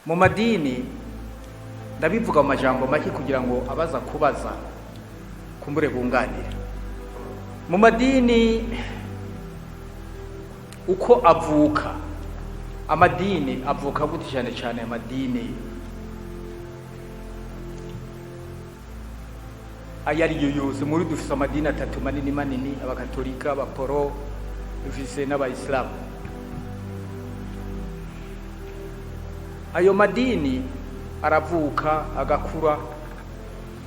mu madini ndabivuga mu majambo make kugira ngo abaza kubaza kumbure bunganira. Mu madini uko avuka, amadini avuka gute cyane cyane amadini ayari yose. Muri dufise amadini atatu manini, abakatolika, abaporo, dufise n'abayisilamu. Ayo madini aravuka agakura,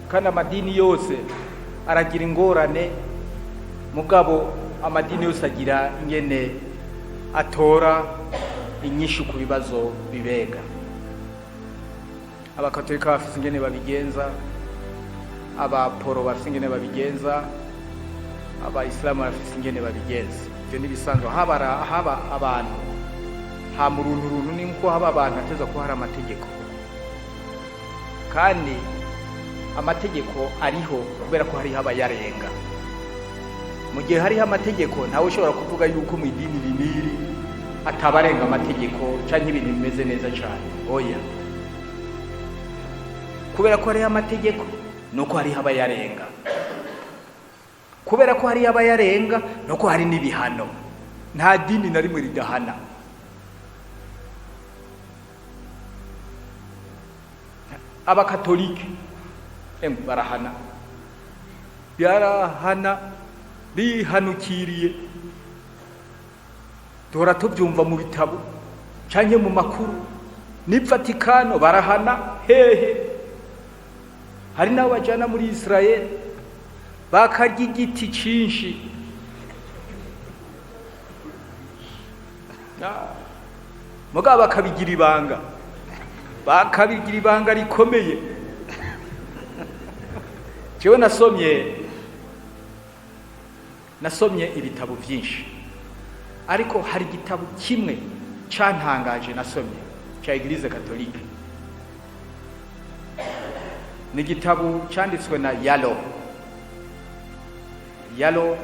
kandi amadini yose aragira ingorane, mugabo amadini yose agira ingene atora inyishu ku bibazo bibega. Abakatolika bafise ingene babigenza, abaporo bafise ingene babigenza, abayisilamu bafise ingene babigenza. Ivyo nibisanzwe haba abantu ha murunturuntu nimko haba abantu ateza ko hari amategeko, kandi amategeko ariho kubera ko hari haba yarenga. Mu gihe hari amategeko ntawe ushobora kuvuga yuko mu idini riniri atabarenga amategeko canke ibintu bimeze neza cyane. Oya, kubera ko hari amategeko nuko hari haba yarenga, kubera ko hari haba yarenga nuko hari n'ibihano. Nta dini na rimwe ridahana. Abakatolike barahana, bihanukiriye, duhora tubyumva mu bitabo canke mu makuru. Ni Vatikano barahana hehe. Hari nabo bajana muri Israel bakarya igiti cinshi, mugabo bakabigira ibanga rikomeye. Jewe nasomye ibitabo byinshi, ariko hari igitabo kimwe cantangaje nasomye cya Eglise Catholique. Ni igitabo cyanditswe na Yalo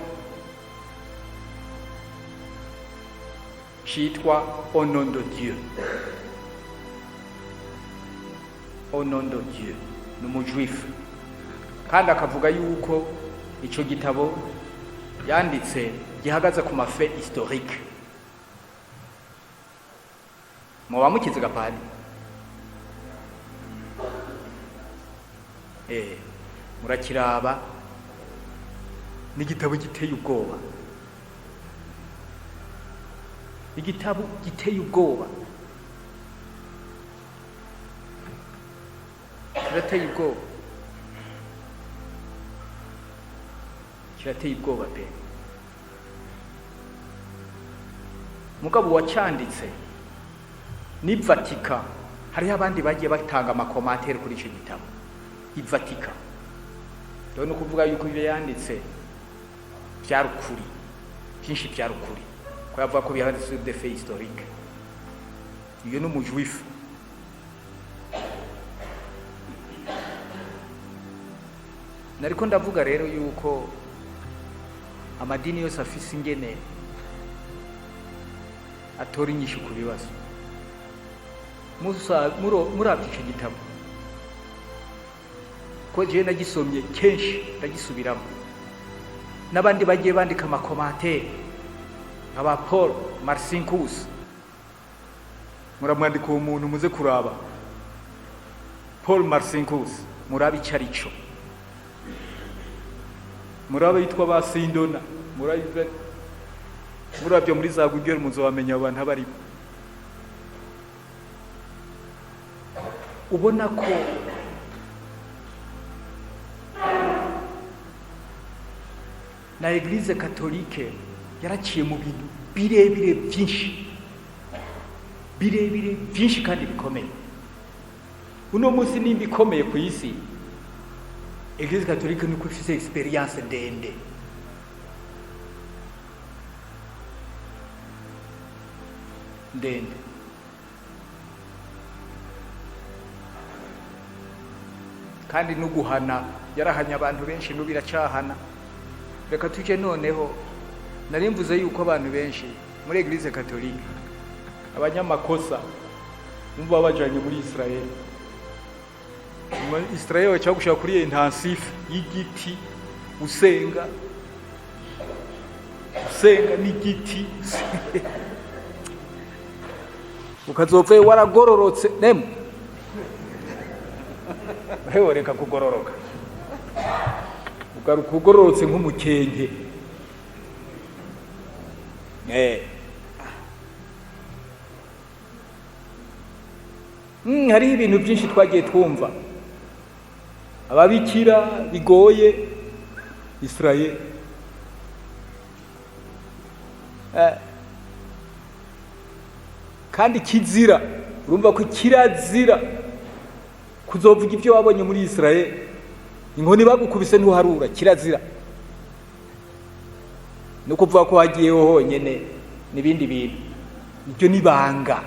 cyitwa Au nom de Dieu. Au nom de Dieu, ni umujuifu, kandi akavuga yuko ico gitabo yanditse gihagaze ku mafe historique. Muba mukizi gapadi? Murakiraba. Ni igitabo giteye ubwoba, igitabo giteye ubwoba, kirateye ubwoba pe. Mugabo wacyanditse ni Vatika. Hariho abandi bagiye batanga amakomantere kuri icyo gitabo. I Vatika rero no kuvuga yuko ibyo yanditse byarukuri, byinshi byarukuri, ko yavuga ko byanditse de fait historique. Iyo ni umujuifu. Nariko ndavuga rero yuko amadini yose afise ingene atora inyishu ku bibazo. Muravye ico gitabo, ko jewe nagisomye kenshi ndagisubiramo, n'abandi bagiye bandika amakomantere nk'aba Paul Marcinkus. Muramwandika uwo muntu muze kuraba Paul Marcinkus, murabe ico arico, murabe yitwa Basindona, murabyo muri za Google muzobamenya abantu abari. Ubona ko na Eglise Catholique yaraciye mu bintu birebire byinshi kandi bikomeye. Uno munsi nimba ikomeye ku isi, Eglise Catholique nuko ifise experience ndende. Kandi no guhana yarahanya abantu benshi, no biracahana. Reka tuje noneho, nari mvuze yuko abantu benshi muri Eglise Catholique abanyamakosa umva bajanye muri Israel. Israel baca gushaka kuri intensive y'igiti usenga n'igiti ukazopfa waragororotse nemu hewe reka kugororoka ugaruka ugororotse nk'umukenke hariho ibintu byinshi twagiye twumva ababikira bigoye Israel kandi kizira urumva ko kirazira kuzovuga ibyo wabonye muri Israel inkoni bagukubise ntuharura kirazira no kuvuga ko wagiyeho honyene n'ibindi bintu ibyo nibanga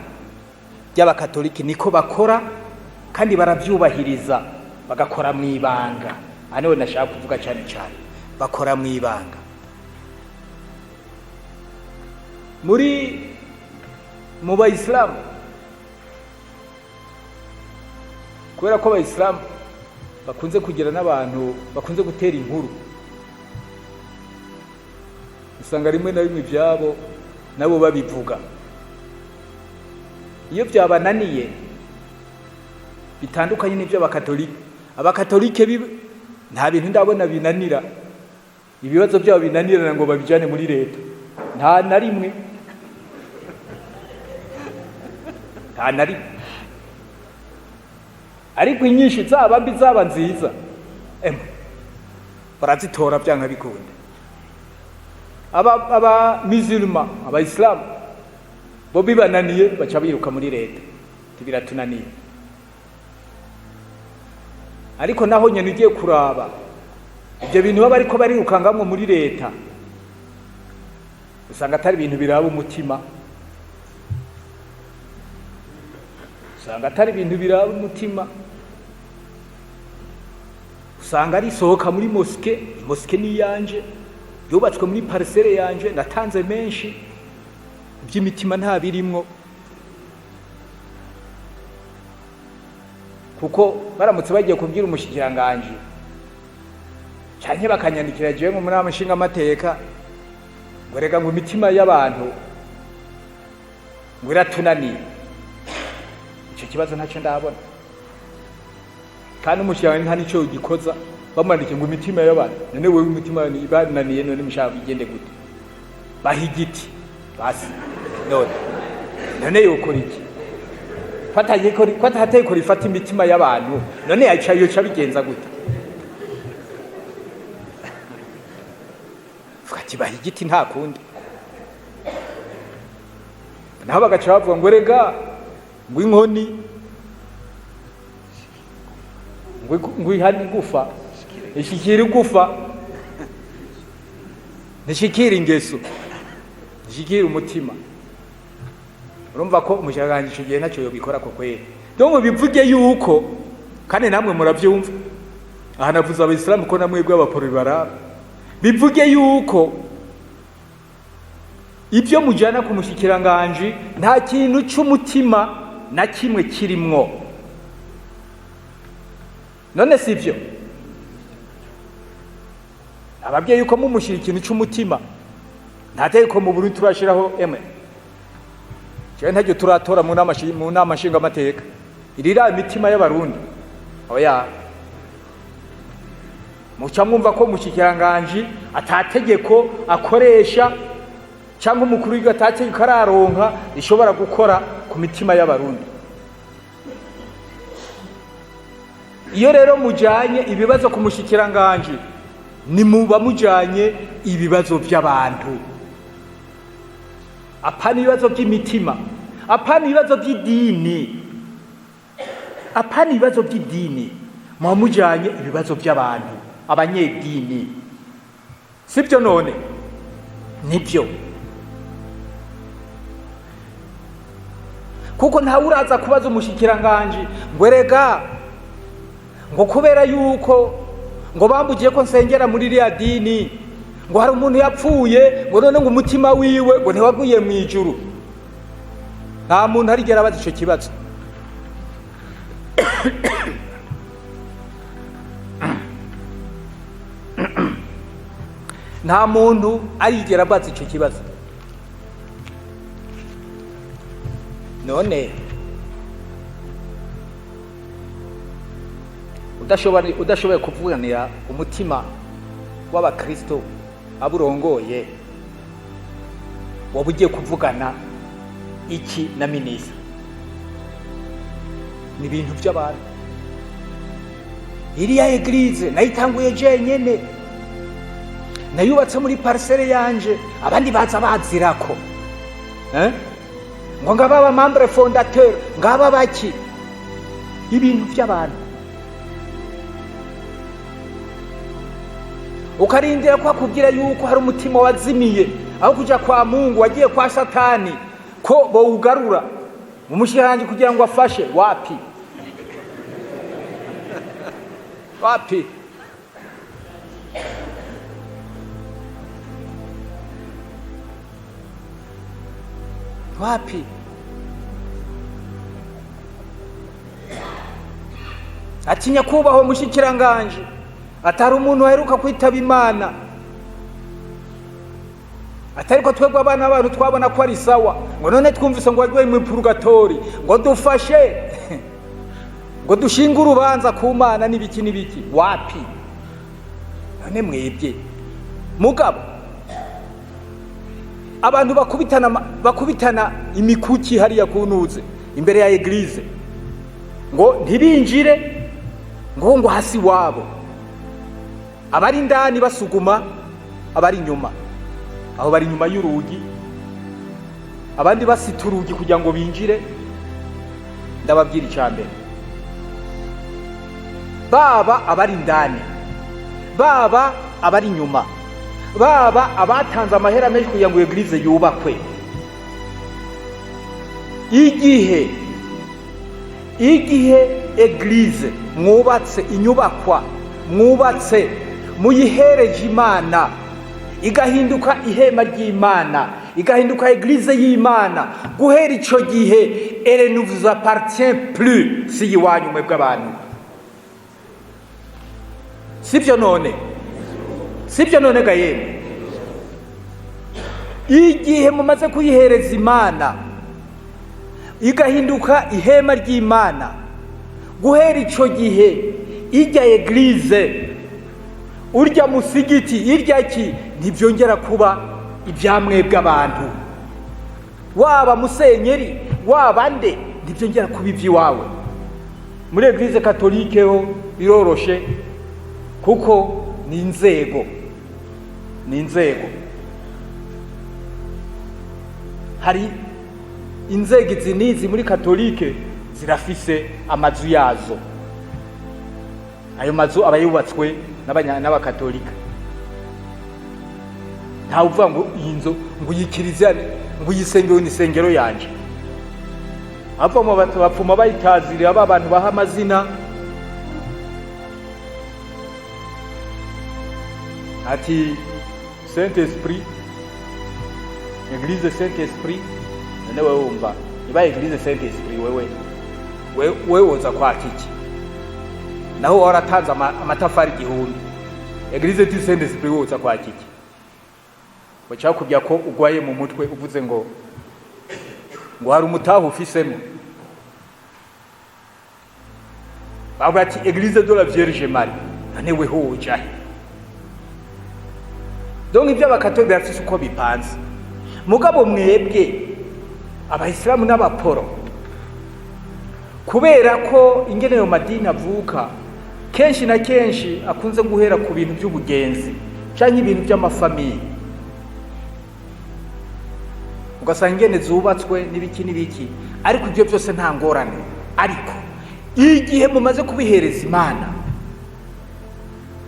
by'abakatoliki niko bakora kandi barabyubahiriza bagakora mu ibanga ane nashaka kuvuga cyane bakora mu ibanga mu bayisilamu kubera ko abayisilamu bakunze kugira n'abantu bakunze gutera inkuru usanga rimwe na rimwe ibyabo nabo babivuga iyo byabananiye bitandukanye n'ibyo abakatolike nta bintu ndabona binanira ibibazo byabo binanirana ngo babijane muri leta nta na rimwe ariko inyinshi zaba mbi zaba nziza barazitora byanga bikunda aba musulman abayisilamu bo bibananiye baca biruka muri leta biratunaniye ariko naho nyene ugiye kuraba ibyo bintu baba ariko barirukangamwe muri leta usanga atari ibintu biraba umutima usanga ari sohoka muri mosque ni yanje yubatswe muri parcelle yanje natanze menshi by'imitima nta birimwo kuko baramutse bagiye kubwira umushikiranganje cyane bakanyandikira jewe mu nama nshinga amateka ngo rega ngo imitima y'abantu ngo iratunaniye icyo kibazo ntacyo ndabona kandi umushikiranganje nta nicyo gikoza bamwandike ngo imitima y'abantu none wewe imitima ibananiye none mushaka bigende gute bahigiti basi none yokora iki fata ko rifata imitima y'abantu none yoca bigenza gute fati bahigiti nta kundi naho bagaca bavuga ngo rega ngo inkoni ngo ihani gufa ishikira gufa nishikira ingeso nishikira umutima urumva ko umushakanje icyo gihe ntacyo yobikora ko kwera donc bivuge yuko kandi namwe murabyumva aha navuze abayisilamu ko namwe bw'abaporibara bivuge yuko ibyo mujana ku mushikiranganje nta kintu cy'umutima na kimwe kirimwo none sivyo ababyeyi yuko mumushyira ikintu cy'umutima ntateye ko mu Burundi turashiraho ntajyo turatora mu nama nshinga amateka irira imitima y'abarundi oya muca mwumva ko mushikiranganje atategeko akoresha cyangwa umukuru w'igihugu atategeko araronka ishobora gukora ku mitima y'abarundi iyo rero mujanye ibibazo ku mushikiranganje ni muba mujanye ibibazo by'abantu apana ibibazo by'imitima apana ibibazo by'idini muba mujanye ibibazo by'abantu abanyedini sibyo none nibyo kuko ntawe uraza kubaza umushikiranganje ngo rega ngo kubera yuko ngo bambugiye ko nsengera muri iriya dini ngo hari umuntu yapfuye ngo none ngo umutima wiwe ngo ntiwaguye mu ijuru nta muntu arigera abaza icyo kibazo nta muntu arigera abaza icyo kibazo. none udashoboye kuvuganira umutima w'abakristo aburongoye, waba ugiye kuvugana iki na minisitiri? ni ibintu by'abantu. iriya eglise nayitanguye jenyene, nayubatse muri parcelle yanje, abandi baza bazirako ngo ngaba aba membre fondateur, ngaba baki, ibintu by'abantu. ukarindira ko akubwira yuko hari umutima wazimiye, aho kuja kwa Mungu wagiye kwa Satani, ko bawugarura mu mushihanje kugira ngo afashe. Wapi wapi? wapi? ati nyakubahwa mushikiranganje, atari umuntu aheruka kwitaba Imana, atari ko twebwe abana b'abantu twabona ko ari sawa, ngo none twumvise ngo wagiye mu purgatori, ngo dufashe ngo dushinge urubanza ku Mana n'ibiki n'ibiki. Wapi? none mwebwe mugabo abantu bakubitana imikuki hariya kunuze imbere ya eglise, ngo ntibinjire, ngo hasi wabo, abari ndani basuguma, abari inyuma, aho bari inyuma y'urugi, abandi basita urugi kugira ngo binjire. ndababwira icyambere, baba abari ndani, baba abari inyuma, baba abatanze amahera menshi kugira ngo eglise yubakwe, igihe eglise mwubatse, inyubakwa mwubatse muyihereje Imana, igahinduka ihema ry'Imana, igahinduka eglise y'Imana, guhera ico gihe elle ne vous appartient plus, si iwanyu mwebwe abantu. sibyo none? sibyo none ga yemwe? igihe mumaze kuyihereza Imana, igahinduka ihema ry'Imana, guhera ico gihe ijya eglise, urya musigiti, irya ki, ntibyongera kuba ibyamwebwe abantu. waba musenyeri, waba nde, ntibyongera kuba iby'iwawe. muri eglise katolike ho biroroshe, kuko ni inzego. hari inzego izi n'izi muri katolike zirafise amazu yazo. ayo mazu aba yubatswe n'abakatolika. ntawe uvuga ngo iyi nzu ngo uyikirize, ngo uyisengewe n'isengero yanje. avamo bapfuma bayitazirira aba bantu baha amazina, ati Saint Esprit, Eglise Saint Esprit. none wewe wumva iba Eglise Saint Esprit, wewe woza kwaka iki? naho waratanze amatafari 1000, Eglise du Saint Esprit woza kwaka iki? bacaka kubya ko ugwaye mu mutwe uvuze ngo hari umutaho ufisemo. babati Eglise de la Vierge Marie, none we hoja. donc ibyo abakatolika bafite uko bipanze. mugabo mwebwe abayisilamu n'abaporo, kubera ko ingene yo madini avuka kenshi na kenshi akunze guhera ku bintu by'ubugenzi cyangwa ibintu by'amafamiye, ugasanga ingene zubatswe n'ibiki, ariko ibyo byose nta ngorane. ariko igihe mumaze kubihereza Imana,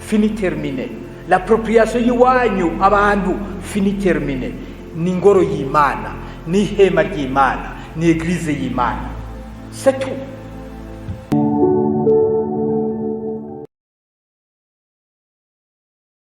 fini termine, l'appropriation y'iwanyu abantu, fini termine. ni ingoro y'Imana, ni ihema ry'Imana, ni eglise y'Imana, c'est tout.